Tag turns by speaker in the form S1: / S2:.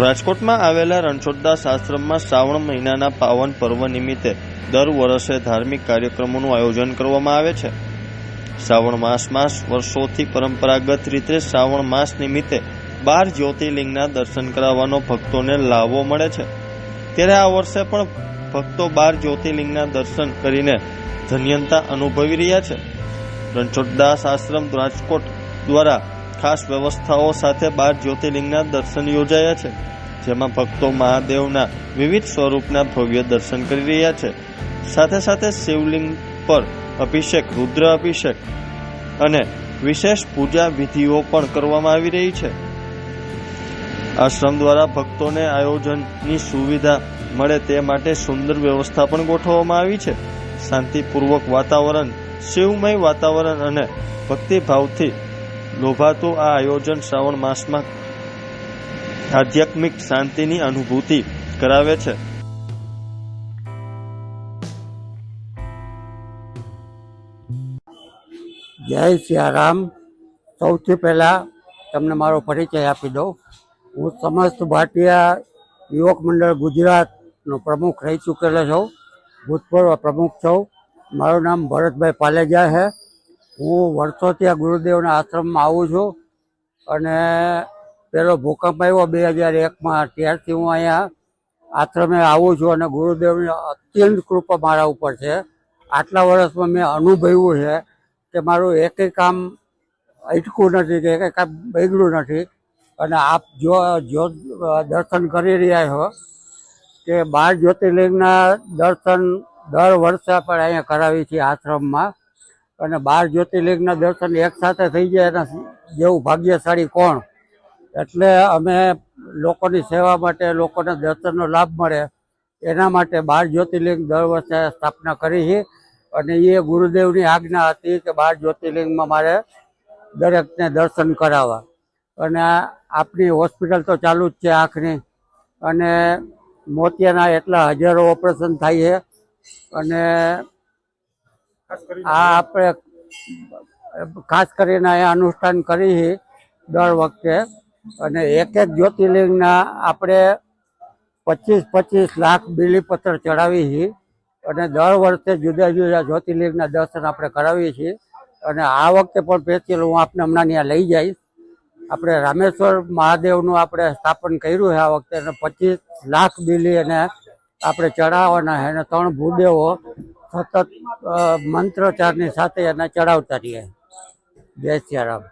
S1: રાજકોટમાં આવેલા રણછોડદાસ આશ્રમમાં શ્રાવણ મહિનાના પાવન પર્વ નિમિત્તે દર વર્ષે ધાર્મિક કાર્યક્રમોનું આયોજન કરવામાં આવે છે. શ્રાવણ માસમાં વર્ષોથી પરંપરાગત રીતે શ્રાવણ માસ નિમિત્તે 12 જ્યોતિર્લિંગના દર્શન કરાવવાનો ભક્તોને લાવો મળે છે. ત્યારે આ વર્ષે પણ ભક્તો 12 જ્યોતિર્લિંગના દર્શન કરીને ધન્યતા અનુભવી રહ્યા છે. રણછોડદાસ આશ્રમ રાજકોટ દ્વારા ખાસ વ્યવસ્થાઓ સાથે 12 જ્યોતિર્લિંગના દર્શન યોજાયા છે, જેમાં ભક્તો મહાદેવના વિવિધ સ્વરૂપના ભવ્ય દર્શન કરી રહ્યા છે. સાથે સાથે શિવલિંગ પર અભિષેક, રુદ્ર અભિષેક અને વિશેષ પૂજા વિધિઓ પણ કરવામાં આવી રહી છે. આશ્રમ દ્વારા ભક્તોને આયોજનની સુવિધા મળે તે માટે સુંદર વ્યવસ્થા પણ ગોઠવવામાં આવી છે. શાંતિપૂર્વક વાતાવરણ, શિવમય વાતાવરણ અને ભક્તિભાવથી લોભાતું આ આયોજન શ્રાવણ માસમાં આધ્યાત્મિક શાંતિની અનુભૂતિ કરાવે છે.
S2: જય સિયારામ. સૌથી પહેલાં તમને મારો પરિચય આપી દઉં. હું સમસ્ત ભારતીય યુવક મંડળ ગુજરાતનો પ્રમુખ રહી ચૂકેલો છું, ભૂતપૂર્વ પ્રમુખ છું. મારું નામ ભરતભાઈ પાલેજા છે. હું વર્ષોથી આ ગુરુદેવના આશ્રમમાં આવું છું અને પેલો ભૂકંપ આવ્યો 2001માં, ત્યારથી હું અહીંયા આશ્રમે આવું છું અને ગુરુદેવની અત્યંત કૃપા મારા ઉપર છે. આટલા વર્ષમાં મેં અનુભવ્યું છે કે મારું એકેય કામ અટકું નથી, કે એકેય કામ બગડ્યું નથી. અને આપ જો દર્શન કરી રહ્યા છો કે 12 જ્યોતિર્લિંગના દર્શન દર વર્ષે આપણે અહીંયા કરાવીએ છીએ આશ્રમમાં. અને 12 જ્યોતિર્લિંગના દર્શન એકસાથે થઈ જાય એના જેવું ભાગ્યશાળી કોણ. એટલે અમે લોકોની સેવા માટે, લોકોને દર્શનનો લાભ મળે એના માટે 12 જ્યોતિર્લિંગ દર વર્ષે સ્થાપના કરી છે. અને એ ગુરુદેવની આજ્ઞા હતી કે 12 જ્યોતિર્લિંગમાં મારે દરેકને દર્શન કરાવવા. અને આપણી હોસ્પિટલ તો ચાલુ જ છે આંખની, અને મોતિયાના એટલા હજારો ઓપરેશન થાય છે. અને આ આપણે ખાસ કરીને અહીંયા અનુષ્ઠાન કરી છે દર વખતે. અને એક જ્યોતિર્લિંગના આપણે 25-25 લાખ બીલીપત્ર ચડાવી છીએ. અને દર વર્ષે જુદા જુદા જ્યોતિર્લિંગના દર્શન આપણે કરાવીએ છીએ. અને આ વખતે પણ સ્પેશિયલ હું આપને હમણાં ત્યાં લઈ જઈશ. આપણે રામેશ્વર મહાદેવનું આપણે સ્થાપન કર્યું છે આ વખતે, અને 25 લાખ બીલી અને આપણે ચડાવવાના છે. અને 3 ભૂદેવો સતત મંત્રોચ્ચારની સાથે એને ચડાવતા રહીએ. જય સિયારામ.